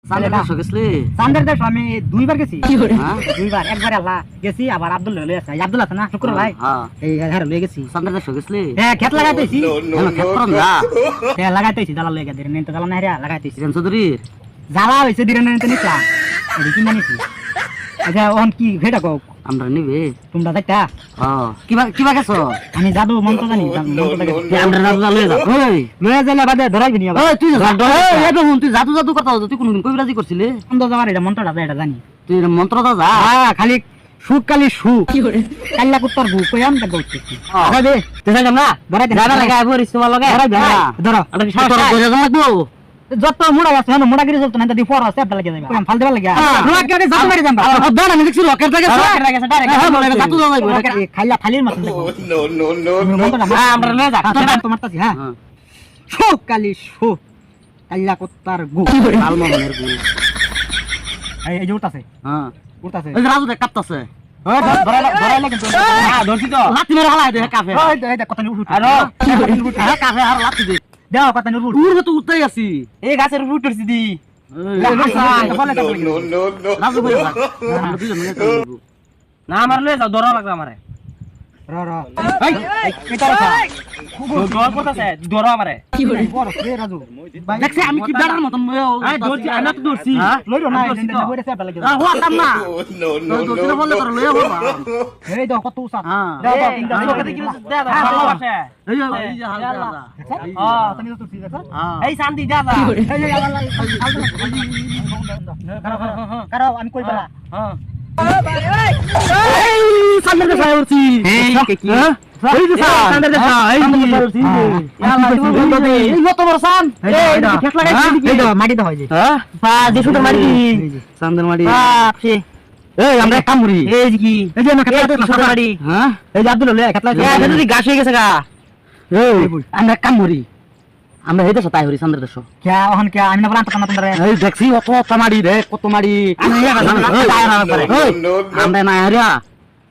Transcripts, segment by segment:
চান্দের দেশ আমি দুইবার গেছি, দুইবার, একবার আল্লাহ গেছি, আবার আব্দুল লয়ে আছে, আব্দুল আছে না শুক্র ভাই, এই হ্যাঁ লয়ে গেছি। চান্দের দেশ গেছলি? হ্যাঁ খেত লাগাইতেছি, খেত করন যা। হ্যাঁ লাগাইতেছি, জ্বালা লয়ে গেছে, নেন তো জ্বালা না হেরা লাগাইতেছি। চৌধুরীর জ্বালা হয়েছে দিনে নেন তো নিকলা, এই কিনা নিছি। আচ্ছা ওহন কি ভেটা কক আমরা নিবে তোমরা দেখতা? কিবা কিবা গেছো? আমি জাদু মন্ত্র জানি, আমরা জাদু লয়ে যা। ওই লয়ে যাইলে বাদে ধরাইবি নি আবার। ওই তুই তুই জাদু জাদু করতা, তুই কোনদিন কবিরাজি করছিলি? সুন্দর যাওয়ার এটা মন্ত্রটা এটা জানি। তুই মন্ত্রটা যা। হ্যাঁ খালি সুখ কালি সুখ কাল্লা কুত্তার ভুক কই আম দেখো উঠতেছি। আচ্ছা দে তুই যাই না ধরাই দে যাবা লাগা আইবো রিসওয়া লগে ধরো এটা কি সাতর কইরা লাগবো? যত মুড়া আছে না মুড়া গিরি চলতো না দি ফর আছে আপডা লাগে যাইবা কোন ফাল দেবা লাগে মুড়া কেটে জাদু মারি যাবা দাঁড়া আমি দেখছি রকেট থেকে ডাইরেক্ট জাদু যাইবো খাইলা ফালির মত দেখো। no আমরা লয়ে যা তো মারতাছি। হ্যাঁ সুখ কালি সুখ কাল্লা কুত্তার গু আলমনের গু। এই যে উঠতাছে, হ্যাঁ উঠতাছে এই রাজু দেখ কাটতাছে। ওই ধরাইলা কিন্তু হ্যাঁ ধরছি তো লাঠি মেরে হালাই দে কাফে। ওই এই কথা নি উঠ আরো হ্যাঁ কাফে আর লাঠি দে। দাও কথা নি উঠ উড়বে তো উঠতেই আছি। এই গাছের উপর উঠছি দি রাজু ভাই আমরা দুজন মিলে চলবো। না আমার লয়ে যাও ডর লাগবে আমারে র র এই এটা রাখা ডর করতেছে ডর আমারে বড় রে রাজু দেখছি আমি কি বেড়ার মতন আই দৌড়ছি আমি তো দৌড়ছি লইরো না এই যে বইরে সেটা লাগে হওয়াতাম না দৌড়তে বললে তোর লইয়া হবা। এই দাও কত উসা হ্যাঁ দাও দাও এই তিনটা লোকে দেখি দে দাও ভালোবাসে এই যে হালকা হ্যাঁ তুমি তো ঠিক আছে এই শান্তি যা যা এই আল্লাহ কারো আমি কই বলা হ্যাঁ এই সামনে দেশা উঠছি। এই কি এই দেশা সামনে দেশা এই উঠছি। এই কত বড় সান এই খেত লাগাইছি এই দাও মাটি দাও এই যে হ্যাঁ পা যে সুন্দর মাটি সামনের মাটি। বাপরে এই আমরা এক কামড়ি এই যে কি এই যে না খেত লাগাইছি সুন্দর মাটি হ্যাঁ এই যে আব্দুল লয়ে খেত লাগাইছি এটা তুই গাছ হয়ে গেছে গা। এই আমরা এক কামড়ি আমরা এই দেশ তাই হরি সামনের দেশ। क्या ओहन क्या আমি না বলাম তো না তোমরা এই দেখছি কত মারি রে কত মারি। আমি ইয়া না আমরা না হারিয়া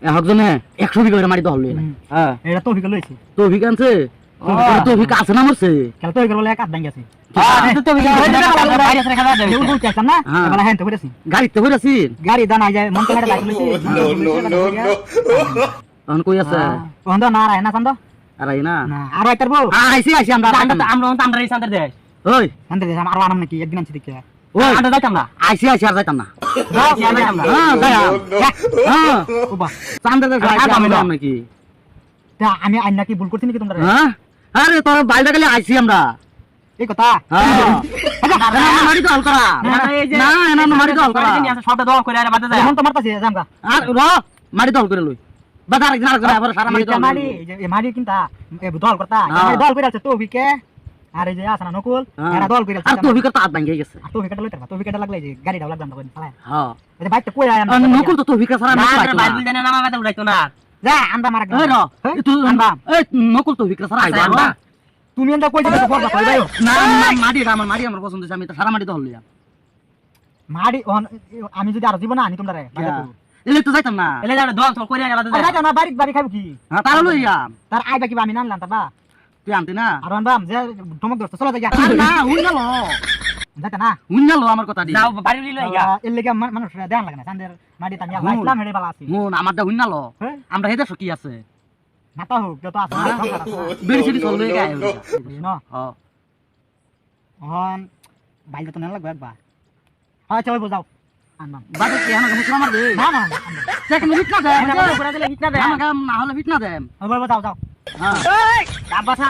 একজনে 100 বিঘা মারি দহল লই। হ্যাঁ এটা তো ভিগল লইছি তো ভিক আনছে তো ভিক আছে না মরছে। খেলা তো ভিগল বলে এক আধ ভাঙ গেছে তো বাইরে রেখে দাও কেউ বলতে আসলাম না বলা হ্যাঁ তো কইতাছি গাড়িতে বইরাছি গাড়ি দানা যায় মন তো লাইট লইছি তখন কই আছে ওহন না রায় না চান্দ আর আই না না আর আইতার বউ আইছি আইছি আমরা আমরা এই শান্তির দেশ ওই আনতে দেম আর আনাম নাকি একদিন আনছি দেখে ওই আমরা যাইতাম না আইছি আইছি আর যাইতাম না। যাইতাম না হ্যাঁ যাই হ্যাঁ ওবা চান্দা দেশ আইতাম নাকি? তা আমি আইন নাকি ভুল করছি নাকি তোমরা হ্যাঁ আরে তোর বাইরে গেলে আইছি আমরা। এই কথা হ্যাঁ মারি তো হল করা না এনা মারি তো হল করা সবটা দল করে আর বাদে যায় এখন তো মারতাছি জামগা আর র মারি তো হল করে লই বাজার একদিন আর করে আবার সারা মারি তো মারি এই মারি কিনতা এ দল করতা দল করে আছে তো ভিকে আর এই যে আছে না নকুল এরা দল করে আছে আর তো অভিজ্ঞতা হাত ভাঙে গেছে। তো ভিকেটা লইতা তো ভিকেটা লাগলে যে গাড়িটা লাগবে না চালায় হ্যাঁ এই বাইকটা কই আয় আমরা নকুল তো অভিজ্ঞতা সারা না না বাইরে জানে নামা বাদে উড়াইতো না যা আন্দা মারা এই র তুই আনবা এই নকুল তো অভিজ্ঞতা সারা আইবা না তুমি এন্ডা কই দিতে পড়বা কই ভাইও না মাটি আমার পছন্দ আছে আমি তো সারা মাটি তো হল লইয়া মারি আমি যদি আর জীবন আনি তোমরা রে এলে তো যাইতাম না এলে যাবে দল করে আর বাদে যায় আরে না বাড়ি বাড়ি খাবো কি হ্যাঁ তার লইয়া তার আইবা কি আমি নানলাম তারবা তুই আনতি না আর আনবাম যে ধমক দস্ত চলে যা আর না উইনাল যাইতা না উইনাল আমার কথা দি যাও বাড়ি লই গা এর লাগা মানুষ দেন লাগে না চান্দের মাটি তানি আল্লাহ ইসলাম হেড়ে বালা আছে মন আমার দা উইনাল হ্যাঁ আমরা হেদে কি আছে না তো হোক যত আছে সংসার আছে বেড়ি সিটি চলবে গায় না হ্যাঁ হন বাইরে তো না লাগবে একবার আচ্ছা ওই যাও আনবাম বাদে কি আমাকে মুসলমান মার দে না না চেক নি হিট না দে করে দিলে হিট না দে আমাকে না হলে হিট না দে ওই যাও যাও হ্যাঁ ডাব্বা